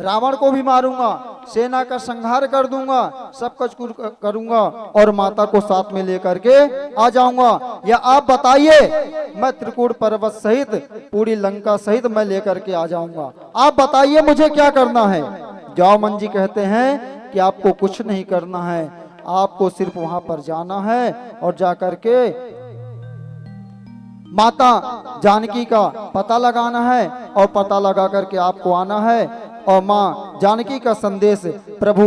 रावण को भी मारूंगा, सेना का संहार कर दूंगा, सब कुछ करूंगा और माता को साथ में लेकर के आ जाऊंगा। या आप बताइए, मैं त्रिकूट पर्वत सहित पूरी लंका सहित मैं लेकर के आ जाऊंगा। आप बताइए मुझे क्या करना है। जामवंत जी कहते हैं कि आपको कुछ नहीं करना है, आपको सिर्फ वहां पर जाना है और जाकर के माता जानकी का पता लगाना है और पता लगा करके आपको आना है और माँ जानकी का संदेश प्रभु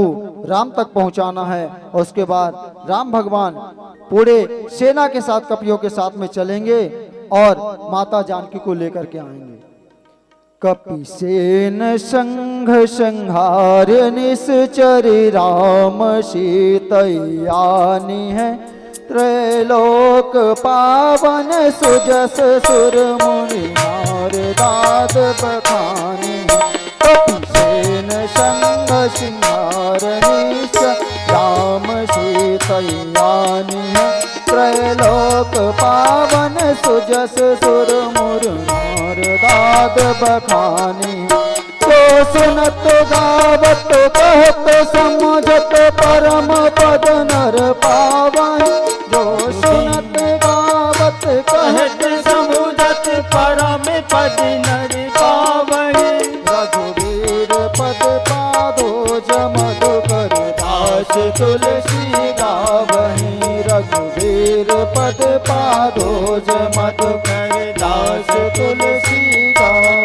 राम तक पहुंचाना है। और उसके बाद राम भगवान पूरे सेना के साथ, कपियों के साथ में चलेंगे और माता जानकी को लेकर के आएंगे। कपि सेन संघ संहार निश्चर राम सीतयानी है, त्रैलोक पावन सुजस सुर मुनि नारदाद बखानी। कपि सेन संग सिंहार निश्चर राम सीतयानी है, त्रैलोक पावन सुजस सुर मुनि नारदाद बखानी। जो सुनत गावत कहत समझत परम पद नर पावन। जो सुनत गावत कहत समझत परम पद नर पावन। रघुवीर पद पादो जमद कर दास तुलसी गावहीं। रघुवीर पद पादो जमद कर दास तुलसी गावहीं।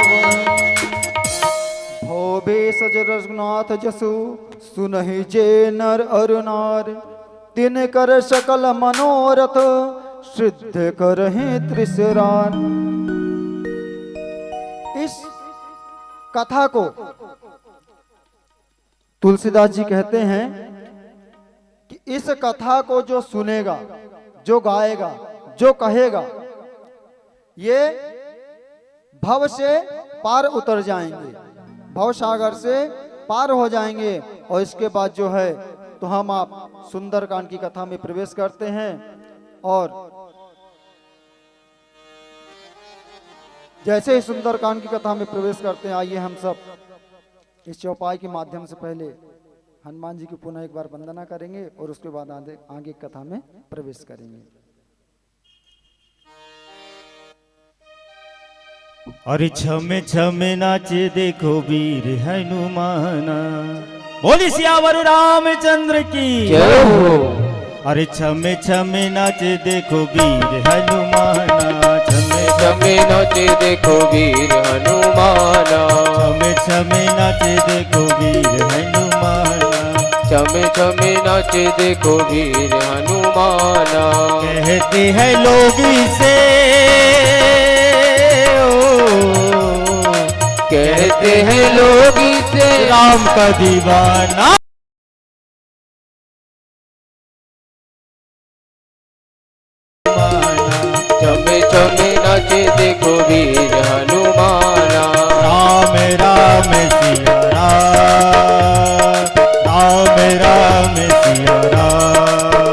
सज रघुनाथ जसु सुनहि जे नर अर नार, तिन कर सकल मनोरथ सिद्ध करहि त्रिशरान। इस कथा को तुलसीदास जी कहते हैं कि इस कथा को जो सुनेगा, जो गाएगा, जो कहेगा, ये भव से पार उतर जाएंगे, भव सागर से पार हो जाएंगे। और इसके बाद जो है तो हम आप सुंदरकांड की कथा में प्रवेश करते हैं। और जैसे ही सुंदरकांड की कथा में प्रवेश करते हैं, आइए हम सब इस चौपाई के माध्यम से पहले हनुमान जी की पुनः एक बार वंदना करेंगे और उसके बाद आगे कथा में प्रवेश करेंगे। अरे छमे छमे नाचे देखो वीर हनुमाना, बोली सियावर रामचंद्र की जय हो। अरे छमे छमे नाचे देखो वीर हनुमाना, छमे छमे नाचे देखो वीर हनुमाना। छमे छमे नाचे देखो वीर हनुमाना, छमे छमे नाचे देखो वीर हनुमाना। कहते हैं लोग इसे, कहते हैं लोग इसे राम का दीवाना। छमे छमे नाचे देखो वीर हनुमाना। राम राम सिया राम, राम राम सिया राम,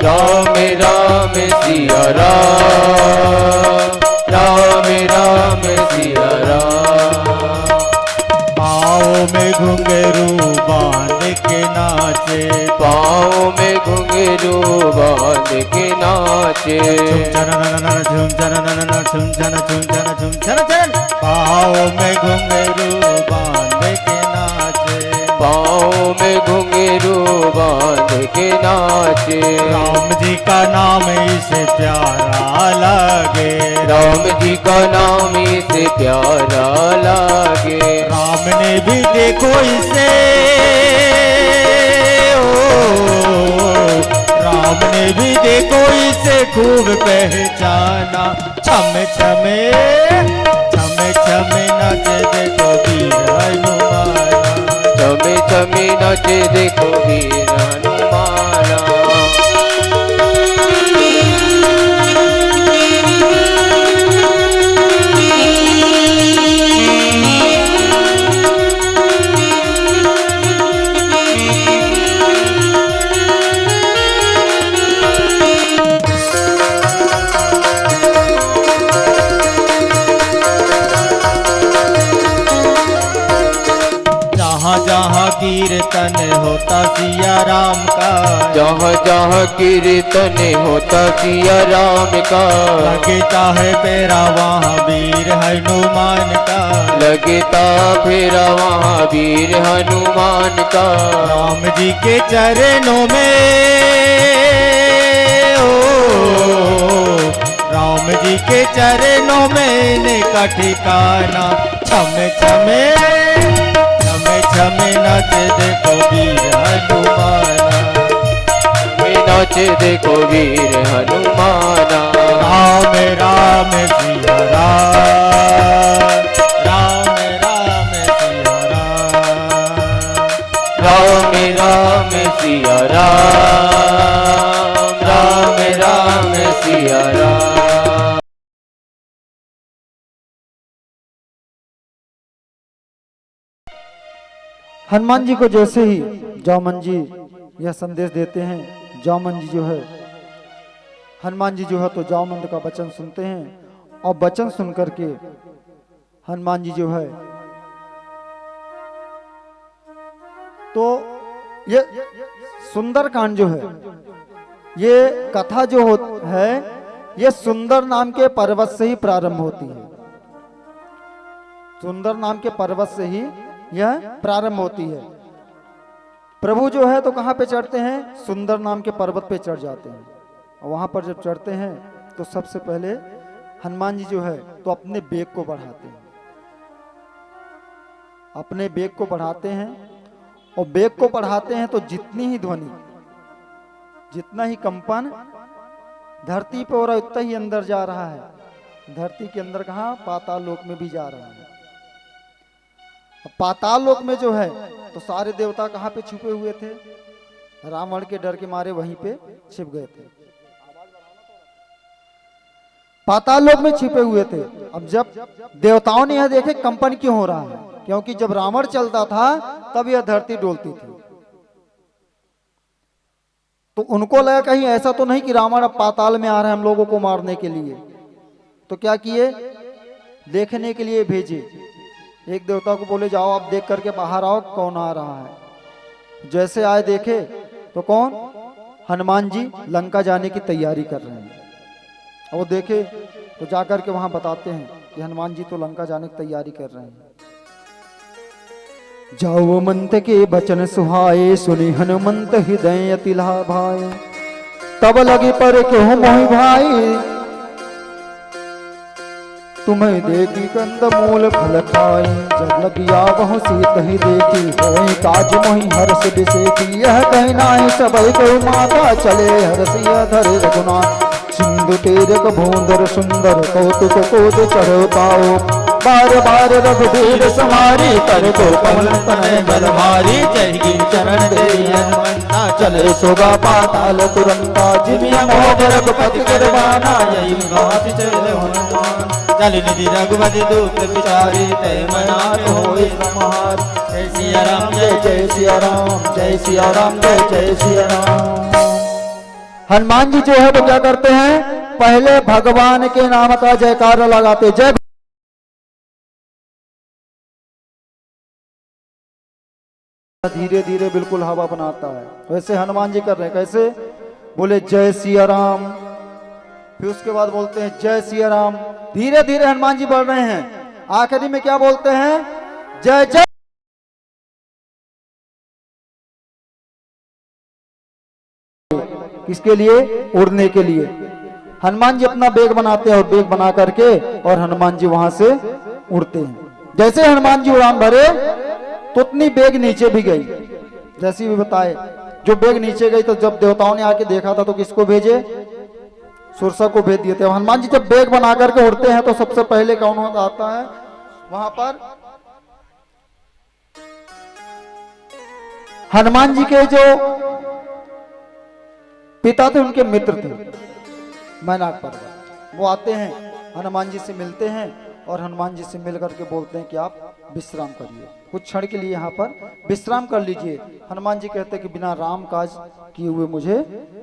राम राम सिया राम, राम राम सिया राम। पाँव में घुंघरू बांध के नाचे, पाँव में घुंघरू बांध के नाचे। झुम चन पाँव में घुंघरू बांध के नाचे, पाँव में घुंघरू बांध के नाचे। राम जी का नाम इसे प्यारा लगे, राम जी का नाम इसे प्यारा लागे। राम ने भी देखो इसे, राम ने भी देखो इसे खूब पहचाना। छमे छमे छमे छमे नाचे देखो वीर हनुमाना, छमे छमे नाचे देखो वीर हनुमाना। जहाँ जहाँ कीर्तन होता सिया राम का, जहाँ जहाँ कीर्तन होता सिया राम का, लगता है फेरा वहाँ वीर हनुमान का, लगता फेरा वहाँ वीर हनुमान का। राम जी के चरणों में ओ, राम जी के चरणों में इनका ठिकाना, छमे छमे छमे छमे नाच देखो वीर हनुमाना, नाच देखो वीर हनुमाना। राम राम सिया राम, राम राम सिया राम, राम राम सिया राम, राम राम सिया राम। हनुमान जी को जैसे ही जामन जी यह संदेश देते हैं, जामन जी जो है, हनुमान जी जो है तो जामन का वचन सुनते हैं और वचन सुन करके हनुमान जी जो है तो ये सुंदर कांड जो है, ये कथा जो है ये सुंदर नाम के पर्वत से ही प्रारंभ होती है। सुंदर नाम के पर्वत से ही यह प्रारंभ होती है। प्रभु जो है तो कहाँ पे चढ़ते हैं? सुंदर नाम के पर्वत पे चढ़ जाते हैं। और वहां पर जब चढ़ते हैं तो सबसे पहले हनुमान जी जो है तो अपने बेग को बढ़ाते हैं, अपने बेग को बढ़ाते हैं और बेग को बढ़ाते हैं तो जितनी ही ध्वनि, जितना ही कंपन धरती पे हो रहा है उतना ही अंदर जा रहा है। धरती के अंदर कहाँ? पाताल लोक में भी जा रहा है। पाताल लोक में जो है तो सारे देवता कहाँ पे छुपे हुए थे? रावण के डर के मारे वहीं पे छिप गए थे, पाताल लोक में छिपे हुए थे। अब जब देवताओं ने यह देखे कंपन क्यों हो रहा है, क्योंकि जब रावण चलता था तब यह धरती डोलती थी। तो उनको लगा कहीं ऐसा तो नहीं कि रावण अब पाताल में आ रहा है हम लोगों को मारने के लिए। तो क्या किए? देखने के लिए भेजे। एक देवता को बोले जाओ आप देख करके बाहर आओ कौन आ रहा है। जैसे आए देखे तो कौन? हनुमान जी लंका जाने की तैयारी कर रहे हैं। और वो देखे तो जाकर के वहां बताते हैं कि हनुमान जी तो लंका जाने की तैयारी कर रहे हैं। जाओ मंत के बचन सुहाए, सुनी हनुमंत हृदय अति भाए। तब लगे पर क्यों मोहि भाई, तुम्हें देखी कंद मूल फल खाई। जब लगिया बहु सीत ही देखी, होई काज मोहि हर्ष बिसेती। यह कहना है सबई को माता, चले हर्षिया धरे रघुनाथ। सिंधु तेरक भूंदर सुंदर, कौतुक कोद चढ़ पाओ। बार बार रघुबीर समारी, कर को कमल तनय बलहारी। जय गिर चरण तेरी हनुमंता, चले सोगा पाताल तुरंता। जिमिया मोह रघुपति गिरवाना, यही घात चले हनुमान। चल निधि रघुपति दूत बिचारी, तय मना होई समार। जय सिया राम जय जय सिया राम, जय सिया राम जय जय सिया राम। हनुमान जी जो है वो क्या करते हैं? पहले भगवान के नाम का जयकार लगाते। जय धीरे धीरे बिल्कुल हवा बनाता है, वैसे हनुमान जी कर रहे हैं। कैसे? बोले जय सिया राम, फिर उसके बाद बोलते हैं जय सिया राम। धीरे धीरे हनुमान जी बढ़ रहे हैं। आखिरी में क्या बोलते हैं? जय जय। किसके लिए? उड़ने के लिए। हनुमान जी अपना बेग बनाते हैं और बेग बना करके और हनुमान जी वहां से उड़ते हैं। जैसे हनुमान जी उड़ान भरे तो उतनी बेग नीचे भी गई। जैसे भी बताए जो बेग नीचे गई तो जब देवताओं ने आके देखा था तो किसको भेजे? सुरसा को भेज दिए थे। हनुमान जी जब बेग बना करके उड़ते हैं तो सबसे पहले कौन आता है वहां पर? हनुमान जी के जो पिता थे उनके मित्र थे मैनाक पर्वत। वो आते हैं हनुमान जी से मिलते हैं और हनुमान जी से मिल करके बोलते हैं कि आप विश्राम करिए, कुछ क्षण के लिए यहाँ पर विश्राम कर लीजिए। हनुमान जी कहते हैं कि बिना राम काज किए हुए मुझे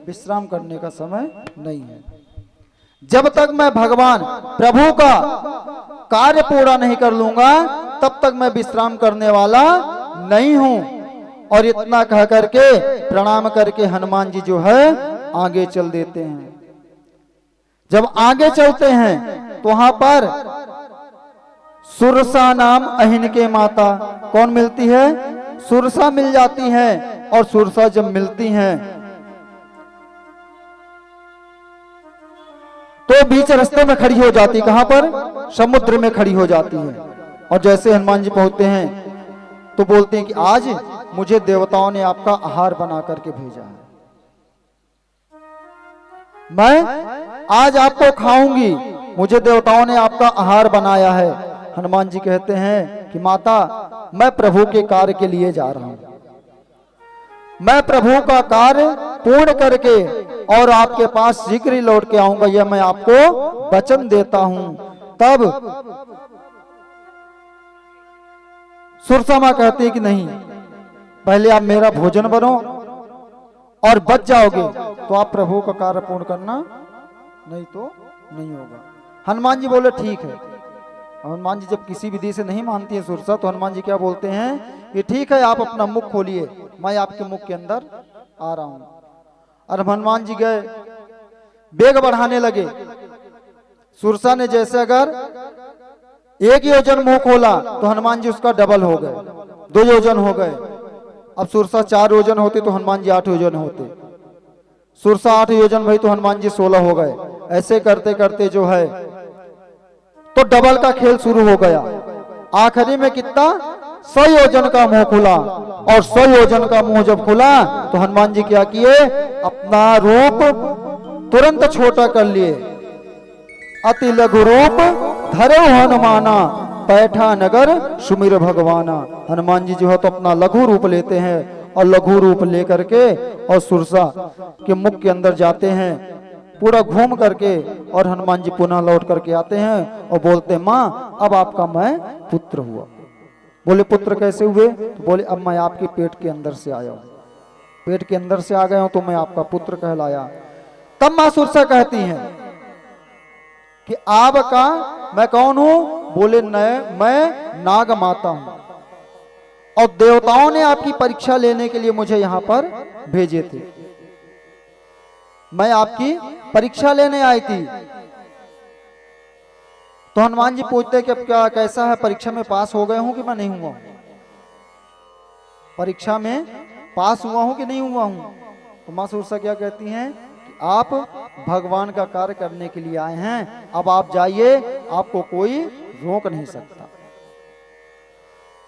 विश्राम करने का समय नहीं है। जब तक मैं भगवान प्रभु का कार्य पूरा नहीं कर लूंगा तब तक मैं विश्राम करने वाला नहीं हूं। और इतना कह करके प्रणाम करके हनुमान जी जो है आगे चल देते हैं। जब आगे चलते हैं तो वहां पर सुरसा नाम अहिन के माता कौन मिलती है? सुरसा मिल जाती है। और सुरसा जब मिलती हैं तो बीच रास्ते में खड़ी हो जाती। कहां पर? समुद्र में खड़ी हो जाती है। और जैसे हनुमान जी पहुंचते हैं तो बोलते हैं कि आज मुझे देवताओं ने आपका आहार बना करके भेजा है, मैं आज आपको खाऊंगी, मुझे देवताओं ने आपका आहार बनाया है। हनुमान जी कहते हैं कि माता, मैं प्रभु के कार्य के लिए जा रहा हूं, मैं प्रभु का कार्य पूर्ण करके और आपके पास शीघ्र ही लौट के आऊंगा, यह मैं आपको वचन देता हूं। तब सुरसा मां कहती है कि नहीं, पहले आप मेरा भोजन बनो और बच जाओगे तो आप प्रभु का कार्य पूर्ण करना, नहीं तो नहीं होगा। हनुमान जी बोले ठीक है। हनुमान जी जब किसी विधि से नहीं मानती है सुरसा, तो हनुमान जी क्या बोलते हैं कि ठीक है, आप अपना मुख खोलिए, मैं आपके मुख के अंदर आ रहा हूं। और हनुमान जी गए, वेग बढ़ाने लगे। सुरसा ने जैसे अगर 1 योजन मुंह खोला तो हनुमान जी उसका डबल हो गए, 2 योजन हो गए। अब सुरसा 4 योजन होते तो हनुमान जी 8 योजन होते। सुरसा 8 योजन भई तो हनुमान जी 16 हो गए। ऐसे करते करते जो है तो डबल का खेल शुरू हो गया। आखिरी में कितना? 100 योजन का मुंह खुला। और 100 योजन का मुंह जब खुला तो हनुमान जी क्या किए? अपना रूप तुरंत छोटा कर लिए। अति लघु रूप धरो हनुमाना, पैठा नगर सुमिर भगवाना। हनुमान जी जो है तो अपना लघु रूप लेते हैं और लघु रूप लेकर के और सुरसा के मुख के अंदर जाते हैं, पूरा घूम करके। और हनुमान जी पुनः लौट करके आते हैं और बोलते हैं, माँ अब आपका मैं पुत्र हुआ। बोले पुत्र कैसे हुए? तो बोले अब मैं आपके पेट के अंदर से आया हूं, पेट के अंदर से आ गया हूं तो मैं आपका पुत्र कहलाया। तब मां सुरसा कहती हैं कि आपका मैं कौन हूं? बोले मैं नाग माता हूं और देवताओं ने आपकी परीक्षा लेने के लिए मुझे यहां पर भेजे थे, मैं आपकी परीक्षा लेने आई थी। तो हनुमान जी पूछते कि अब क्या कैसा है, परीक्षा में पास हो गए हूं कि मैं नहीं हुआ हूं? परीक्षा में पास हुआ हूं कि नहीं हुआ हूं? तो मां सुरसा क्या कहती हैं कि आप भगवान का कार्य करने के लिए आए हैं, अब आप जाइए, आपको कोई रोक नहीं सकता।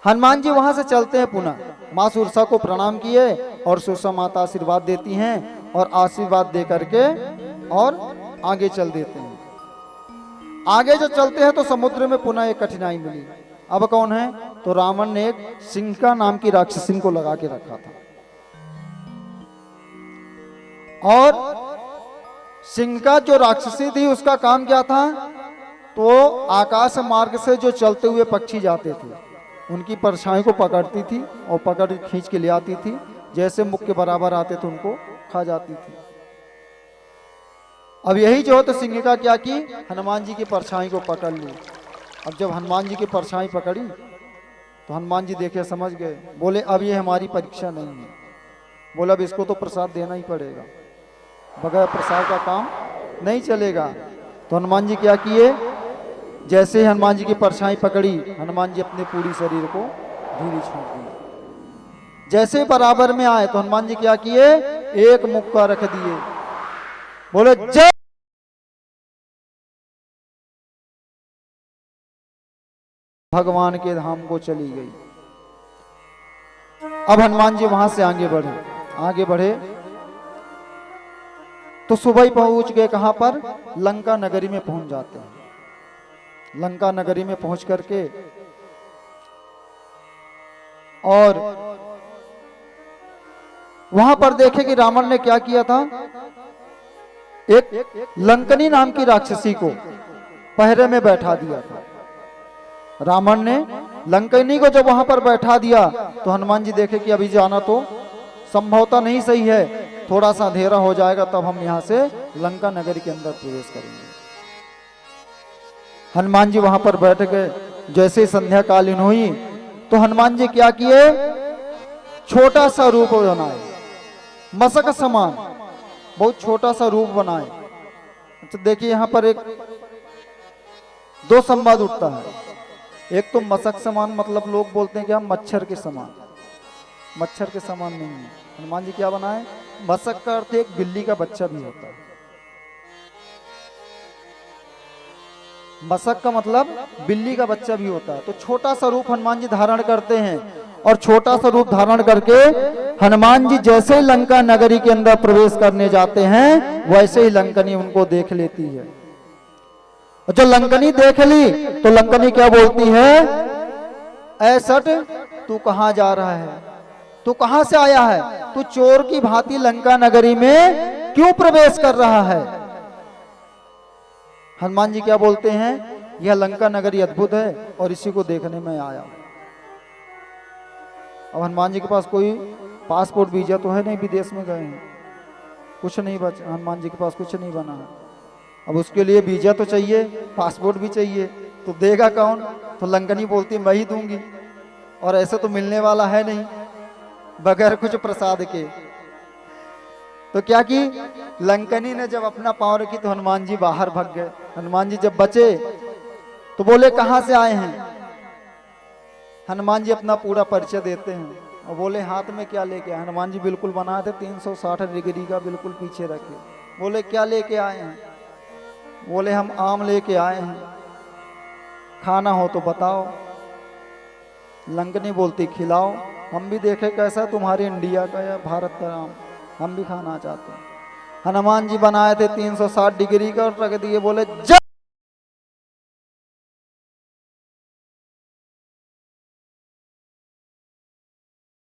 हनुमान जी वहां से चलते हैं पुनः। मां सुरसा को प्रणाम किए और सुरसा माता आशीर्वाद देती हैं और आशीर्वाद दे करके और आगे चल देते हैं। आगे जो चलते हैं तो समुद्र में पुनः एक कठिनाई मिली। अब कौन है? तो रावण ने एक सिंहिका नाम की राक्षसी को लगा के रखा था और सिंहिका जो राक्षसी थी उसका काम क्या था? तो आकाश मार्ग से जो चलते हुए पक्षी जाते थे उनकी परछाई को पकड़ती थी और पकड़ खींच के ले आती थी, जैसे मुख के बराबर आते थे उनको खा जाती थी। अब यही जो है तो सिंहिका क्या की? हनुमान जी की परछाई को पकड़ ली। अब जब हनुमान जी की परछाई पकड़ी तो हनुमान जी देखे, समझ गए, बोले अब ये हमारी परीक्षा नहीं है, बोला अब इसको तो प्रसाद देना ही पड़ेगा, बगैर प्रसाद का काम नहीं चलेगा। तो हनुमान जी क्या किए? जैसे ही हनुमान जी की परछाई पकड़ी, हनुमान जी अपने पूरी शरीर को धूली छोड़ दी। जैसे बराबर में आए तो हनुमान जी क्या किए? एक मुक्का रख दिए, बोले जय। भगवान के धाम को चली गई। अब हनुमान जी वहां से आगे बढ़े तो सुबह ही पहुंच गए। कहां पर? लंका नगरी में पहुंच जाते हैं। लंका नगरी में पहुंच करके और वहां पर देखे कि रावण ने क्या किया था? एक लंकनी नाम की राक्षसी को पहरे में बैठा दिया था। रावण ने लंकनी को जब वहां पर बैठा दिया तो हनुमान जी देखे कि अभी जाना तो संभवतः नहीं सही है, थोड़ा सा अंधेरा हो जाएगा तब हम यहां से लंका नगरी के अंदर प्रवेश करेंगे। हनुमान जी वहां पर बैठ गए। जैसे संध्या कालीन हुई तो हनुमान जी क्या किए? छोटा सा रूप बनाए, मशक समान बहुत छोटा सा रूप बनाए। अच्छा देखिए यहाँ पर एक दो संवाद उठता है। एक तो मशक समान मतलब लोग बोलते हैं कि हम मच्छर के समान, मच्छर के समान नहीं है। हनुमान जी क्या बनाए? मशक का अर्थ एक बिल्ली का बच्चा भी होता है। मशक का मतलब बिल्ली का बच्चा भी होता है। तो छोटा सा रूप हनुमान जी धारण करते हैं और छोटा सा रूप धारण करके हनुमान जी जैसे ही लंका नगरी के अंदर प्रवेश करने जाते हैं वैसे ही लंकनी उनको देख लेती है। और जब लंकनी देख ली तो लंकनी क्या बोलती है? ऐ सट, तू कहां जा रहा है? तू कहां से आया है? तू चोर की भांति लंका नगरी में क्यों प्रवेश कर रहा है? हनुमान जी क्या बोलते हैं? यह लंका नगरी अद्भुत है और इसी को देखने में आया। अब हनुमान जी के पास कोई पासपोर्ट वीजा तो है नहीं, विदेश में गए हैं, कुछ नहीं बचा हनुमान जी के पास, कुछ नहीं बना है। अब उसके लिए वीजा तो चाहिए, पासपोर्ट भी चाहिए, तो देगा कौन? तो लंकनी बोलती मैं ही दूंगी, और ऐसे तो मिलने वाला है नहीं बगैर कुछ प्रसाद के। तो क्या की लंकनी ने जब अपना पाँव रखी तो हनुमान जी बाहर भाग गए। हनुमान जी जब बचे तो बोले कहां से आए हैं? हनुमान जी अपना पूरा परिचय देते हैं और बोले हाथ में क्या लेके आए? हनुमान जी बिल्कुल बनाए थे 360 डिग्री का, बिल्कुल पीछे रखे। बोले क्या लेके आए हैं? बोले हम आम लेके आए हैं, खाना हो तो बताओ। लंकनी बोलती खिलाओ, हम भी देखे कैसा तुम्हारे इंडिया का या भारत का आम, हम भी खाना चाहते हैं। हनुमान जी बनाए थे 360 डिग्री का और रख दिए। बोले जब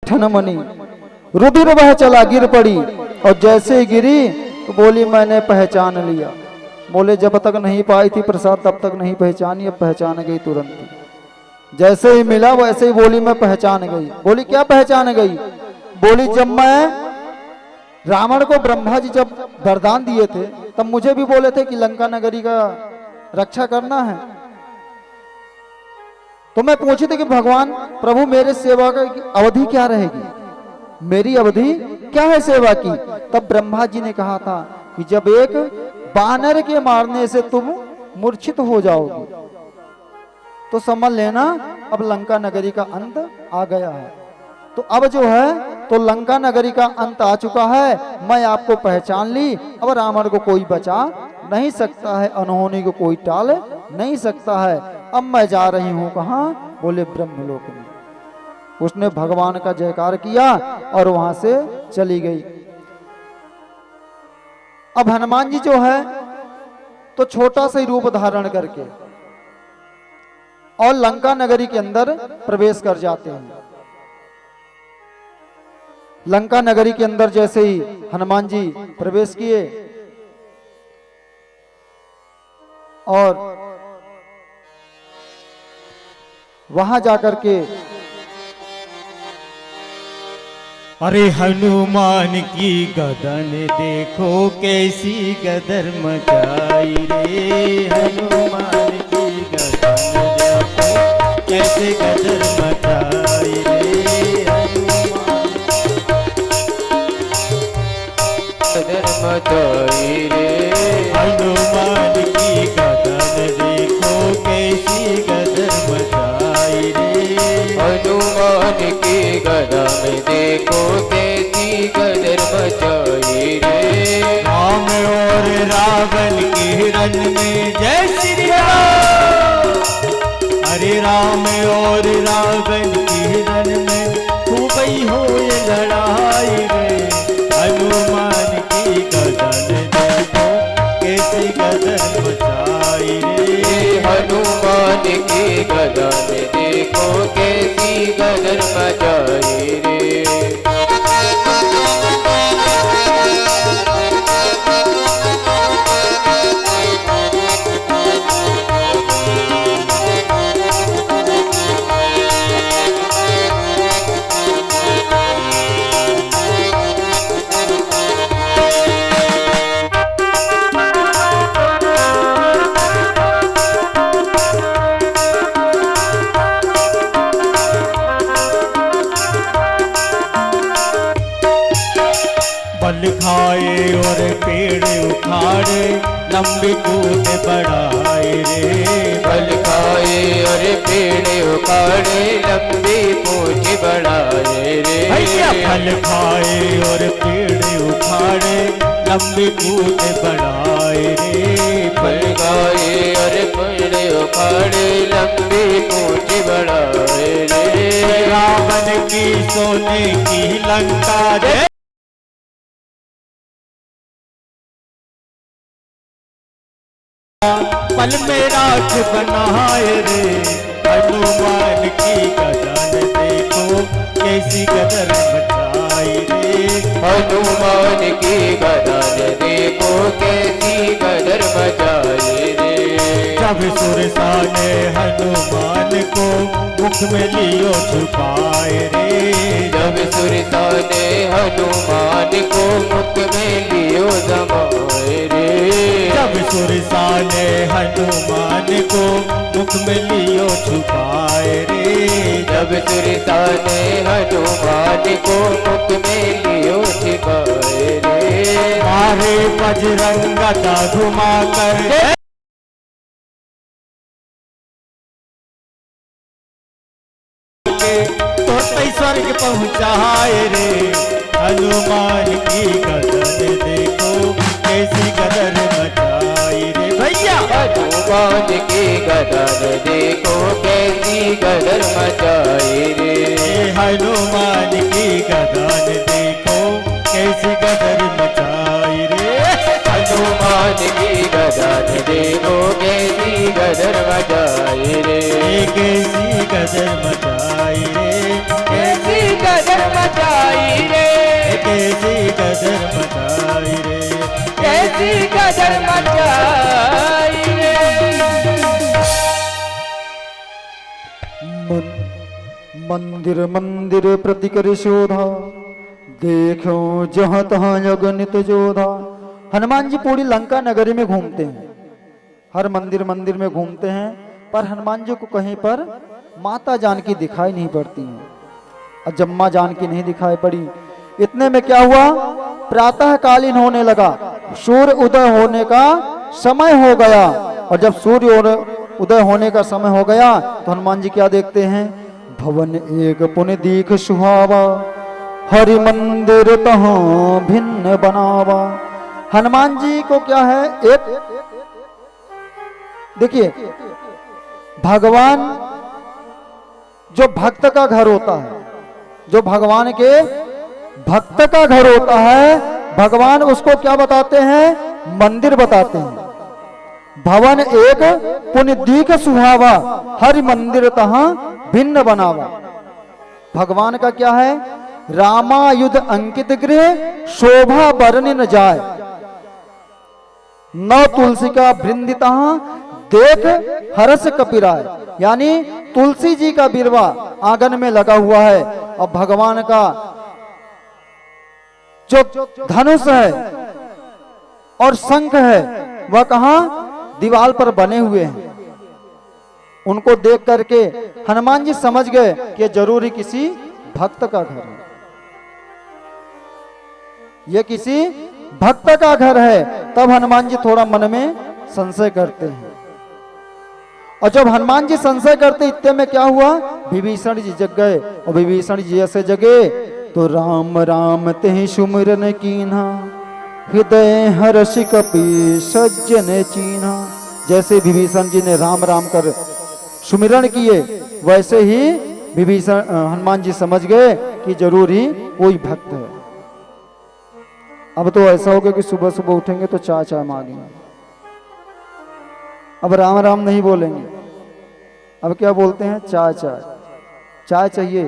ठनमनी रुधिर बह चला, गिर पड़ी, और जैसे ही गिरी तो बोली मैंने पहचान लिया। बोले जब तक नहीं पाई थी प्रसाद तब तक नहीं पहचानी, अब पहचान गई तुरंत। जैसे ही मिला वैसे ही बोली मैं पहचान गई। बोली क्या पहचान गई? बोली जब मैं रावण को ब्रह्मा जी जब वरदान दिए थे तब मुझे भी बोले थे कि लंका नगरी का रक्षा करना है, तो मैं पूछी थी कि भगवान प्रभु मेरे सेवा का अवधि क्या रहेगी, मेरी अवधि क्या है सेवा की? तब ब्रह्मा जी ने कहा था कि जब एक बानर के मारने से तुम मूर्छित हो जाओगे तो समझ लेना अब लंका नगरी का अंत आ गया है। तो अब जो है तो लंका नगरी का अंत आ चुका है, मैं आपको पहचान ली, अब रावण को कोई बचा नहीं सकता है, अनहोनी को कोई टाल नहीं सकता है। अब मैं जा रही हूं कहां? बोले ब्रह्मलोक में। उसने भगवान का जयकार किया और वहां से चली गई। अब हनुमान जी जो है तो छोटा सा रूप धारण करके और लंका नगरी के अंदर प्रवेश कर जाते हैं। लंका नगरी के अंदर जैसे ही हनुमान जी प्रवेश किए और वहां जाकर के अरे हनुमान की गदन देखो कैसी गदर मचाई रे, हनुमान की गदन देखो कैसे गदर मचाई रे, गदर मचाई रे, हनुमान की गदन देखो कैसी गदर मचाई रे, हनुमान की गदा में देखो कैसी गदर मचाई रे। राम और रावण के रन में जय श्री राम। अरे राम और रावण के रन में खूब ही हो ये लड़ाई रे, हनुमान की गदन देखो कैसी गदर मचाई रे, हनुमान की गदा में देखो कैसी गदर मचाई रे। फल खाए और पेड़ उखाड़े लंबी कूद बढ़ाए रे। फल खाए और पेड़ उखाड़े लंबी पूंछ बढ़ाए रे। भैया फल खाए और पेड़ उखाड़े लंबी कूद बढ़ाए रे। फल खाए और पेड़ उखाड़े लंबी पूंछ बढ़ाए रे। रावण की सोने की लंका जय पल में राख बनाए रे। हनुमान की गदन देखो कैसी गदर मचाई रे। हनुमान की गदन देखो कैसी गदर मचाई रे। जब सुरसा ने हनुमान को मुख में लियो छुपाए रे। जब सुरसा ने हनुमान को मुख में लियो समाए रे। जब सुरसा ने हनुमान को मुख में लियो छुपाए रे। जब सुरसा ने हनुमान को मुख में लियो छिपाए रे। मारे बजरंग गदा घुमा कर तो स्वर्ग पहुँचाए रे। हनुमान की गदर देखो कैसी गदर मचाई रे। भैया हनुमान की गदर देखो कैसी गदर मचाई रे। हनुमान की गदर देखो कैसी गदर मचाई रे। हनुमान की गदर देखो कैसी गदर मचाई रे। कैसी गदर मचाई रे। कैसी गदर मचाई रे। कैसी गदर मचाई रे। कैसी गदर मचाई रे। मंदिर मंदिर प्रति कर शोधा, देखो जहाँ तहाँ अगणित जोधा। हनुमान जी पूरी लंका नगरी में घूमते हैं, हर मंदिर मंदिर में घूमते हैं, पर हनुमान जी को कहीं पर माता जानकी दिखाई नहीं पड़ती हैं। और जब माँ जानकी नहीं दिखाई पड़ी, इतने में क्या हुआ, प्रातः कालीन होने लगा, सूर्य उदय होने का समय हो गया। और जब सूर्य उदय होने का समय हो गया तो हनुमान जी क्या देखते हैं, भवन एक पुण्य दीख सुहावा, हरि मंदिर तहाँ भिन्न बनावा। हनुमान जी को क्या है, एक देखिए भगवान जो भक्त का घर होता है, जो भगवान के भक्त का घर होता है, भगवान उसको क्या बताते हैं, मंदिर बताते हैं। भवन एक पुण्य दीख सुहावा, हरि मंदिर तहाँ भिन्न बनावा। भगवान का क्या है, रामायुध अंकित गृह, शोभा बरन न जाए, नौ तुलसी का वृंदिता देख हरस कपिराय। यानी तुलसी जी का बिरवा आंगन में लगा हुआ है, और भगवान का जो धनुष है और शंख है वह कहां, दीवार पर बने हुए हैं। उनको देख करके हनुमान जी समझ गए कि जरूरी किसी भक्त का घर है, यह किसी भक्त का घर है। तब हनुमान जी थोड़ा मन में संशय करते हैं, और जब हनुमान जी संशय करते, इतने में क्या हुआ, विभीषण जी जग गए। और विभीषण जी ऐसे जगे तो राम राम तेहि सुमिरन कीन्हा, हृदय हर्ष कपि सज्जन चीन्हा। जैसे विभीषण जी ने राम राम कर सुमिरन किए, वैसे ही विभीषण हनुमान जी समझ गए कि जरूर ही कोई भक्त है। अब तो ऐसा हो गया कि सुबह सुबह उठेंगे तो चाय चाय मांगेंगे, अब राम राम नहीं बोलेंगे, अब क्या बोलते हैं, चाय चाय, चाय चाहिए।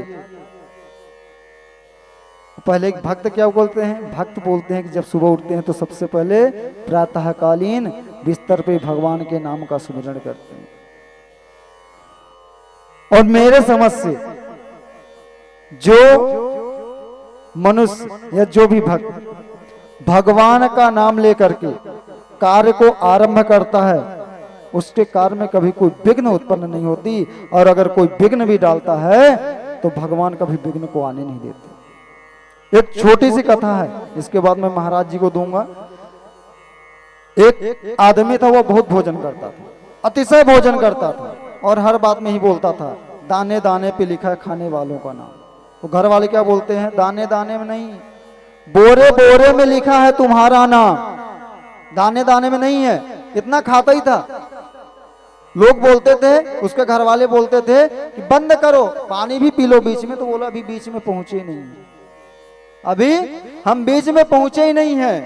पहले एक भक्त क्या बोलते हैं, भक्त बोलते हैं कि जब सुबह उठते हैं तो सबसे पहले प्रातःकालीन बिस्तर पे भगवान के नाम का सुमिरन करते हैं। और मेरे समझ से जो मनुष्य या जो भी भक्त भगवान का नाम लेकर के कार्य को आरंभ करता है, उसके कार्य में कभी कोई विघ्न उत्पन्न नहीं होती। और अगर कोई विघ्न भी डालता है तो भगवान कभी विघ्न को आने नहीं देते। एक छोटी सी कथा है, इसके बाद मैं महाराज जी को दूंगा। एक आदमी था, वो बहुत भोजन करता था, अतिशय भोजन करता था और हर बात में ही बोलता था दाने दाने पे लिखा है खाने वालों का नाम। तो घर वाले क्या बोलते हैं, दाने दाने में नहीं, बोरे बोरे में लिखा है तुम्हारा नाम, दाने दाने में नहीं है। इतना खाता ही था। लोग बोलते थे, उसके घर वाले बोलते थे कि बंद करो, पानी भी पी लो बीच में। तो बोला अभी बीच में पहुंचे नहीं है, अभी हम बीच में पहुंचे ही नहीं है।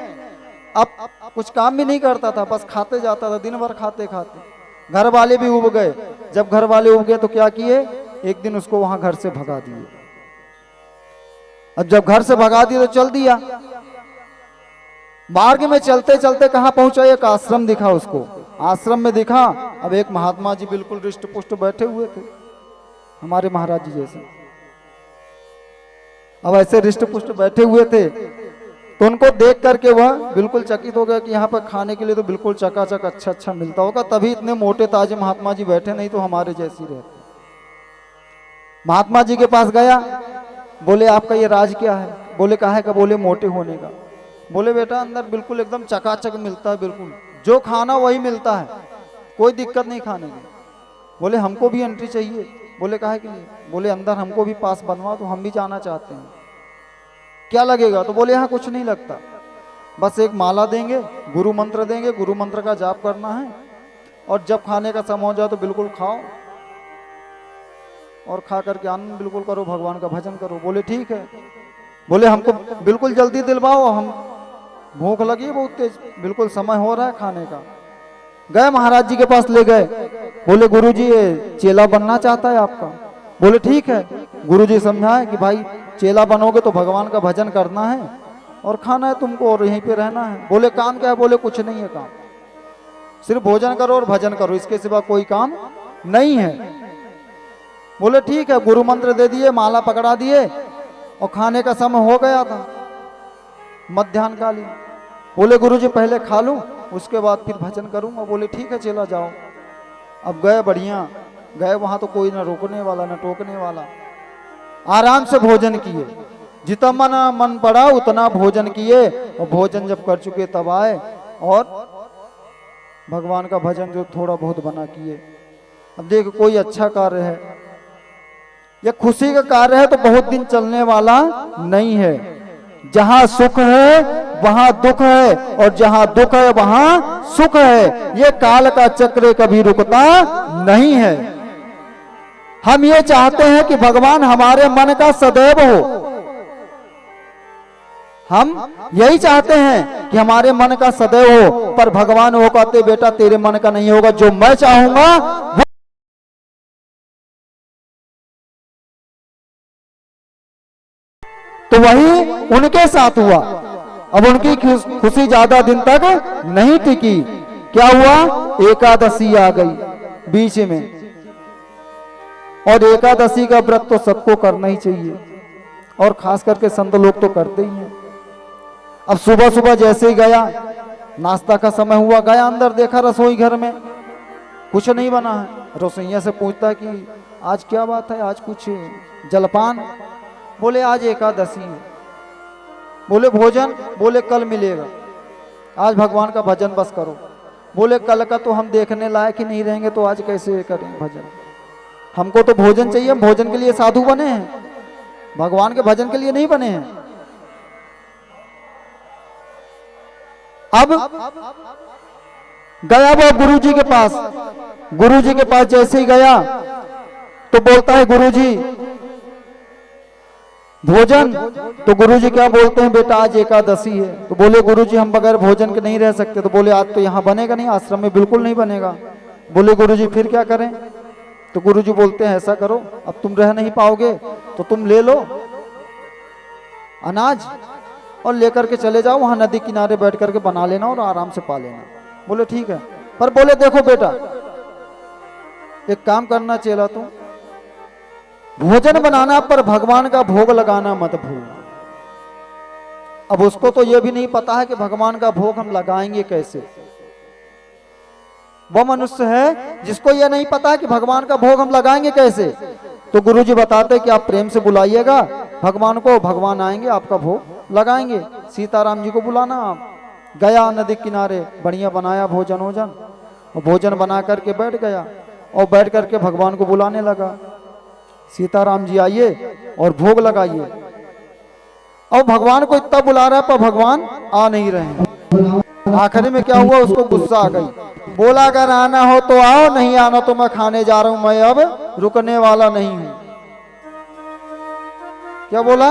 अब कुछ काम भी नहीं करता था, बस खाते जाता था, दिन भर खाते खाते। घर वाले भी उब गए। जब घर वाले उब गए तो क्या किए, एक दिन उसको वहां घर से भगा दिए। अब जब घर से भगा दिए तो चल दिया। मार्ग में चलते चलते कहां पहुंचा, एक आश्रम दिखा उसको। आश्रम में दिखा, अब एक महात्मा जी बिल्कुल रिष्ट पुष्ट बैठे हुए थे, हमारे महाराज जी जैसे। अब ऐसे रिष्ट पुष्ट बैठे हुए थे तो उनको देख करके वह बिल्कुल चकित हो गया कि यहाँ पर खाने के लिए तो बिल्कुल चकाचक अच्छा अच्छा मिलता होगा, तभी इतने मोटे ताजे महात्मा जी बैठे, नहीं तो हमारे जैसी रहते। महात्मा जी के पास गया, बोले आपका ये राज क्या है? बोले काहे का? बोले मोटे होने का। बोले बेटा अंदर बिल्कुल एकदम चकाचक मिलता है, बिल्कुल जो खाना वही मिलता है, कोई दिक्कत नहीं खाने की। बोले हमको भी एंट्री चाहिए। बोले काहे के लिए? बोले अंदर हमको भी पास बनवा, तो हम भी जाना चाहते हैं। क्या लगेगा? तो बोले यहाँ कुछ नहीं लगता, बस एक माला देंगे, गुरु मंत्र देंगे, गुरु मंत्र का जाप करना है, और जब खाने का समय हो जाए तो बिल्कुल खाओ और खा करके आनंद बिल्कुल करो, भगवान का भजन करो। बोले ठीक है। बोले हमको बिल्कुल जल्दी दिलवाओ, हम भूख लगी है बहुत तेज, बिल्कुल समय हो रहा है खाने का। गए महाराज जी के पास ले गए। बोले गुरुजी ये चेला बनना चाहता है आपका। बोले ठीक है। गुरुजी समझाए कि भाई चेला बनोगे तो भगवान का भजन करना है और खाना है तुमको और यहीं पे रहना है। बोले काम क्या है? बोले कुछ नहीं है काम, सिर्फ भोजन करो और भजन करो, इसके सिवा कोई काम नहीं है। बोले ठीक है। गुरु मंत्र दे दिए, माला पकड़ा दिए और खाने का समय हो गया था, मध्याह्न कालीन। बोले गुरुजी पहले खा लूं, उसके बाद फिर भजन करूंगा। बोले ठीक है चला जाओ। अब गए, बढ़िया गए, वहां तो कोई ना रोकने वाला ना टोकने वाला। आराम से भोजन किए, जितना मन पड़ा उतना भोजन किए, और भोजन जब कर चुके तब आए और भगवान का भजन जो थोड़ा बहुत बना किए। अब देख कोई अच्छा कार्य है, यह खुशी का कार्य है तो बहुत दिन चलने वाला नहीं है। जहां सुख है वहां दुख है, और जहां दुख है वहां सुख है। यह काल का चक्र कभी रुकता नहीं है। हम ये चाहते हैं कि भगवान हमारे मन का सदैव हो। हम यही चाहते हैं कि हमारे मन का सदैव हो, पर भगवान वो कहते बेटा तेरे मन का नहीं होगा, जो मैं चाहूंगा वो तो वही उनके साथ हुआ। अब उनकी खुशी ज्यादा दिन तक नहीं टिकी। क्या हुआ? एकादशी आ गई बीच में, और एकादशी का व्रत तो सबको करना ही चाहिए, और खास करके संत लोग तो करते ही हैं। अब सुबह सुबह जैसे ही गया, नाश्ता का समय हुआ, गया अंदर, देखा रसोई घर में कुछ नहीं बना है। रसोइया से पूछता कि आज क्या बात है, आज कुछ जलपान? बोले आज एकादशी है। बोले भोजन? बोले कल मिलेगा, आज भगवान का भजन बस करो। बोले कल का तो हम देखने लायक ही नहीं रहेंगे, तो आज कैसे करें भजन? हमको तो भोजन चाहिए, हम भोजन के लिए साधु बने हैं, भगवान के भजन के लिए नहीं बने हैं। अब गया वो गुरुजी के पास। गुरुजी के पास जैसे ही गया तो बोलता है गुरुजी भोजन? तो गुरुजी क्या बोलते हैं, बेटा आज एकादशी है। तो बोले गुरुजी हम बगैर भोजन के नहीं रह सकते। तो बोले आज तो यहाँ बनेगा नहीं, आश्रम में बिल्कुल नहीं बनेगा। बोले गुरुजी फिर क्या करें? तो गुरुजी बोलते हैं ऐसा करो, अब तुम रह नहीं पाओगे तो तुम ले लो अनाज और लेकर के चले जाओ, वहां नदी किनारे बैठ करके बना लेना और आराम से पा लेना। बोले ठीक है। पर बोले देखो बेटा एक काम करना, चेला तुम भोजन बनाना पर भगवान का भोग लगाना मत भूलना। अब उसको तो यह भी नहीं पता है कि भगवान का भोग हम लगाएंगे कैसे। वह मनुष्य है जिसको यह नहीं पता है कि भगवान का भोग हम लगाएंगे कैसे। तो गुरुजी बताते कि आप प्रेम से बुलाइएगा भगवान को, भगवान आएंगे आपका भोग लगाएंगे। सीताराम जी को बुलाना। आप गया नदी किनारे, बढ़िया बनाया भोजन वोजन, और भोजन बना करके बैठ गया और बैठ करके भगवान को बुलाने लगा, सीताराम जी आइए और भोग लगाइए। और भगवान को इतना बुला रहा है पर भगवान आ नहीं रहे हैं। आखिरी में क्या हुआ, उसको गुस्सा आ गई, बोला अगर आना हो तो आओ, नहीं आना तो मैं खाने जा रहा हूं, मैं अब रुकने वाला नहीं हूं। क्या बोला,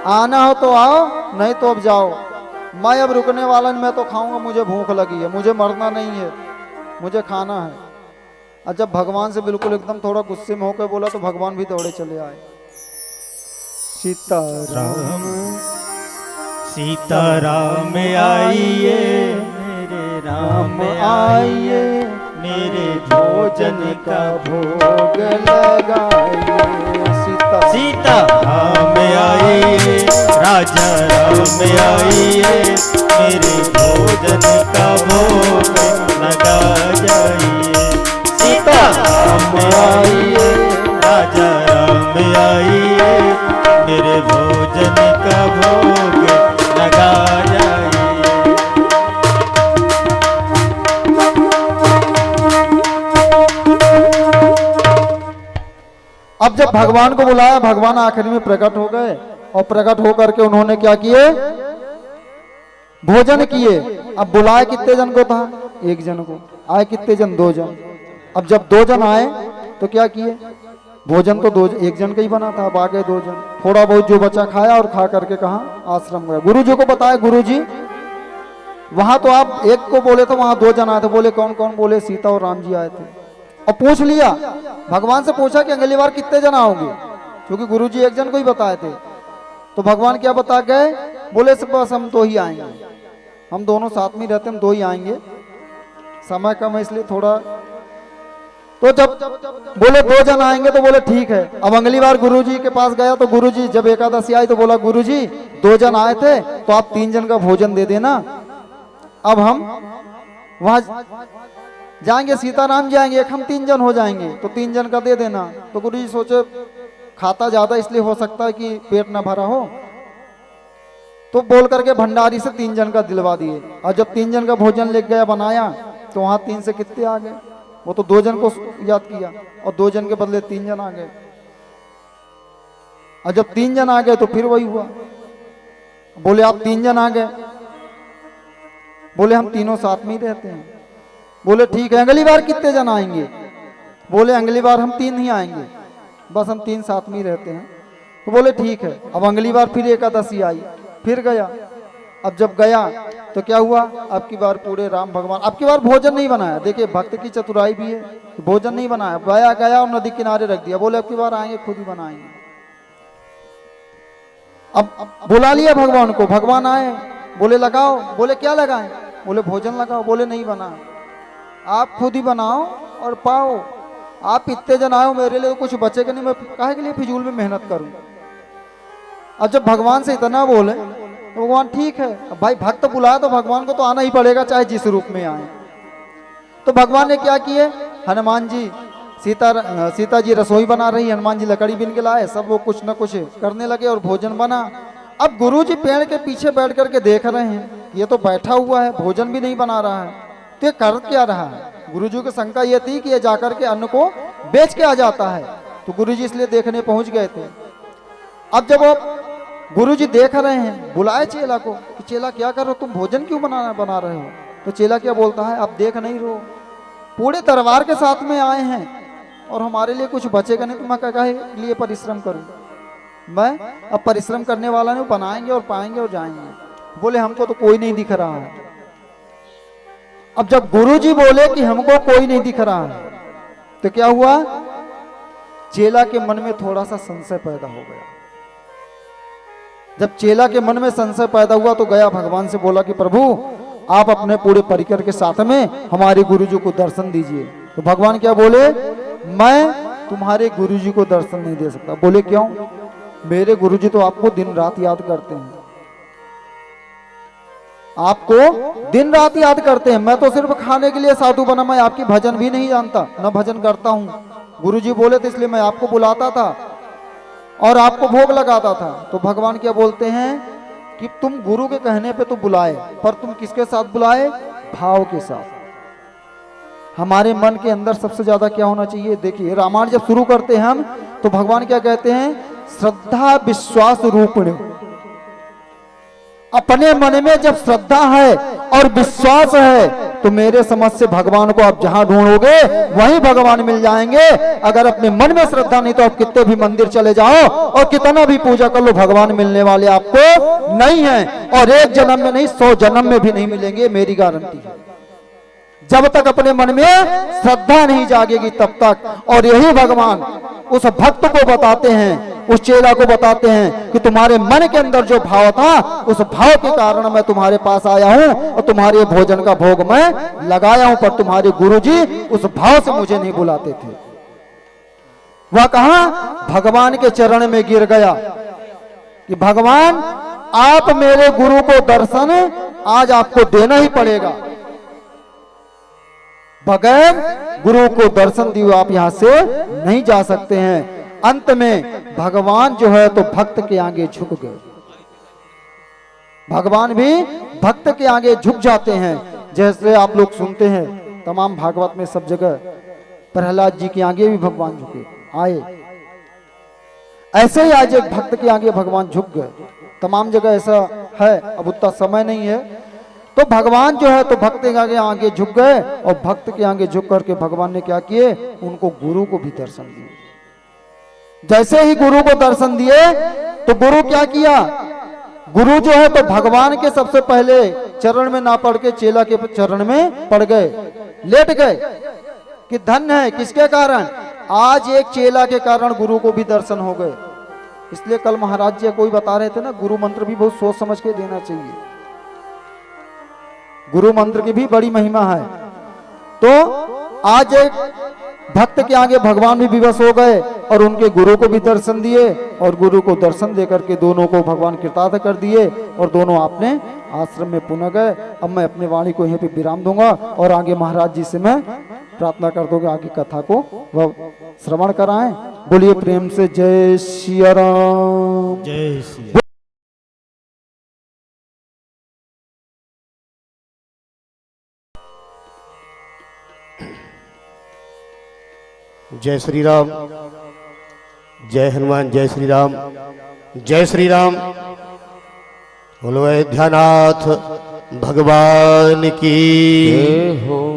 आना हो तो आओ, नहीं तो अब जाओ, मैं अब रुकने वाला नहीं, मैं तो खाऊंगा, मुझे भूख लगी है, मुझे मरना नहीं है, मुझे खाना है। और जब भगवान से बिल्कुल एकदम थोड़ा गुस्से में होकर बोला तो भगवान भी दौड़े चले आए। सीताराम सीताराम आइए मेरे राम आइए, मेरे भोजन का भोग लगाइए। सीताराम आइए, राजा राम आइए, मेरे भोजन का भोग लगा जाइए। सीताराम आइए, राजा राम आइए, मेरे भोजन का भोग लगा जाइए। अब जब भगवान को बुलाया, भगवान आखिर में प्रकट हो गए और प्रकट होकर के उन्होंने क्या किए, भोजन किए। अब बुलाए कितने जन को था, एक जन को, आए कितने जन, दो जन। अब जब दो जन आए तो क्या किए, भोजन तो एक जन का ही बना था, अब आ गए दो जन, थोड़ा बहुत जो बचा खाया और खा करके कहा आश्रम गया। गुरु जी को बताया, गुरु जी वहां तो आप एक को बोले थे, वहां दो जन आए थे। बोले कौन कौन, बोले सीता और राम जी आए थे। और पूछ लिया, भगवान से पूछा कि अगली बार कितने जन आओगे, क्योंकि गुरु जी एक जन को ही बताए थे। तो भगवान क्या बता गए, बोले बस हम दो ही आएंगे, हम दोनों साथ में रहते, हम दो ही आएंगे, समय कम है इसलिए थोड़ा। तो जब बोले दो जन आएंगे तो बोले ठीक है। अब अगली बार गुरुजी के पास गया तो गुरुजी जब एकादशी आई तो बोला गुरुजी दो जन आए थे तो आप तीन जन का भोजन दे देना, अब हम वहां जाएंगे, सीताराम जाएंगे, एक हम तीन जन हो जाएंगे, तो तीन जन का दे देना। तो गुरुजी सोचे खाता ज्यादा इसलिए हो सकता है कि पेट ना भरा हो, तो बोल करके भंडारी से तीन जन का दिलवा दिए। और जब तीन जन का भोजन ले गया बनाया तो वहां तीन से कितने आ गए, वो तो दो जन को याद किया और दो जन के बदले तीन जन आ गए। और जब तीन जन आ गए तो फिर वही हुआ, बोले आप तीन जन आ गए, बोले हम तीनों साथ में ही रहते हैं। बोले ठीक है, अगली बार कितने जन आएंगे, बोले अगली बार हम तीन ही आएंगे, बस हम तीन साथ में ही रहते हैं। तो बोले ठीक है। अब अगली बार फिर एकादशी आई, फिर गया। अब जब गया तो क्या हुआ, अब की बार पूरे राम भगवान, अब की बार भोजन नहीं बनाया। देखिए भक्त की चतुराई भी है, भोजन नहीं बनाया, गया गया और नदी किनारे रख दिया। बोले अब की बार आएंगे खुद ही बनाएंगे। अब बुला लिया भगवान को, भगवान आए, बोले लगाओ, बोले क्या लगाएं, बोले भोजन लगाओ, बोले नहीं बना, आप खुद ही बनाओ और पाओ, आप इतने जन आए हो, मेरे लिए कुछ बचेगा नहीं, मैं काहे के लिए फिजूल में मेहनत करूं। अब जब भगवान से इतना बोले तो भगवान ठीक है, अब भाई भक्त बुलाया तो भगवान को तो आना ही पड़ेगा चाहे जिस रूप में आए। तो भगवान ने क्या किए, हनुमान जी सीता जी रसोई बना रही, हनुमान जी लकड़ी बीन के लाए, सब वो कुछ न कुछ करने लगे और भोजन बना। अब गुरु जी पेड़ के पीछे बैठ करके देख रहे हैं, ये तो बैठा हुआ है, भोजन भी नहीं बना रहा है, तो ये कर क्या रहा है। गुरु जी की शंका ये थी कि ये जाकर के अन्न को बेच के आ जाता है, तो गुरु जी इसलिए देखने पहुंच गए थे। अब जब वो गुरु जी देख रहे हैं, बुलाए चेला को कि चेला क्या कर रहे हो, तुम भोजन क्यों बना रहे हो। तो चेला क्या बोलता है, आप देख नहीं रहो, पूरे दरबार के साथ में आए हैं और हमारे लिए कुछ बचेगा नहीं, तो मैं काहे लिए परिश्रम करूं, मैं अब परिश्रम करने वाला नहीं, बनाएंगे और पाएंगे और जाएंगे। बोले हमको तो कोई नहीं दिख रहा है। अब जब गुरु जी बोले कि हमको कोई नहीं दिख रहा है तो क्या हुआ, चेला के मन में थोड़ा सा संशय पैदा हो गया। जब चेला के मन में संशय पैदा हुआ तो गया भगवान से बोला कि प्रभु आप अपने पूरे परिकर के साथ में हमारे गुरु जी को दर्शन दीजिए। तो भगवान क्या बोले, मैं तुम्हारे गुरु जी को दर्शन नहीं दे सकता। बोले क्यों, मेरे गुरु जी तो आपको दिन रात याद करते हैं, आपको दिन रात याद करते हैं, मैं तो सिर्फ खाने के लिए साधु बना, मैं आपकी भजन भी नहीं जानता, न भजन करता हूं। गुरुजी बोले थे इसलिए मैं आपको बुलाता था, और आपको भोग लगाता था, तो भगवान क्या बोलते हैं कि तुम गुरु के कहने पे तो बुलाए, पर तुम किसके साथ बुलाए? भाव के साथ। हमारे मन के अंदर सबसे ज्यादा क्या होना चाहिए? देखिए रामायण जब शुरू करते हैं हम, तो भगवान क्या कहते हैं? श्रद्धा विश्वास रूपिणी। अपने मन में जब श्रद्धा है और विश्वास है, तो मेरे समझ से भगवान को आप जहां ढूंढोगे वहीं भगवान मिल जाएंगे। अगर अपने मन में श्रद्धा नहीं, तो आप कितने भी मंदिर चले जाओ और कितना भी पूजा कर लो, भगवान मिलने वाले आपको नहीं है। और एक जन्म में नहीं, 100 जन्म में भी नहीं मिलेंगे, मेरी गारंटी है। जब तक अपने मन में श्रद्धा नहीं जागेगी तब तक। और यही भगवान उस भक्त को बताते हैं, उस चेला को बताते हैं कि तुम्हारे मन के अंदर जो भाव था, उस भाव के कारण मैं तुम्हारे पास आया हूं और तुम्हारे भोजन का भोग मैं लगाया हूं, पर तुम्हारे गुरुजी उस भाव से मुझे नहीं बुलाते थे। वह कहां? भगवान के चरण में गिर गया कि भगवान आप मेरे गुरु को दर्शन आज आपको देना ही पड़ेगा। बगैर गुरु को दर्शन दिए आप यहां से नहीं जा सकते हैं। अंत में भगवान जो है तो भक्त के आगे झुक गए। भगवान भी भक्त के आगे झुक जाते हैं। जैसे आप लोग सुनते हैं तमाम भागवत में सब जगह प्रहलाद जी के आगे भी भगवान झुके आए, ऐसे ही आज एक भक्त के आगे भगवान झुक गए। तमाम जगह ऐसा है, अब उतना समय नहीं है। तो भगवान जो है तो भक्त के आगे झुक गए, और भक्त के आगे झुक करके भगवान ने क्या किए? उनको गुरु को भी दर्शन दिए। जैसे ही गुरु को दर्शन दिए, तो गुरु क्या किया? गुरु जो है तो भगवान के सबसे पहले चरण में ना पड़ के चेला के चरण में पड़ गए, लेट गए कि धन्य है। किसके कारण? आज एक चेला के कारण गुरु को भी दर्शन हो गए। इसलिए कल महाराज जी कोई बता रहे थे ना, गुरु मंत्र भी बहुत सोच समझ के देना चाहिए। गुरु मंत्र की भी बड़ी महिमा है। तो आज एक भक्त के आगे भगवान भी विवश हो गए और उनके गुरु को भी दर्शन दिए, और गुरु को दर्शन देकर के दोनों को भगवान कृतार्थ कर दिए, और दोनों अपने आश्रम में पुनः गए। अब मैं अपने वाणी को यहीं पे विराम दूंगा, और आगे महाराज जी से मैं प्रार्थना कर दूंगा आगे कथा को वह श्रवण कराएं। बोलिए प्रेम से जय सिया राम। जय श्री जय श्री राम, जय हनुमान, जय श्री राम, जय श्री राम। बोलो अयोध्यानाथ भगवान की जय हो।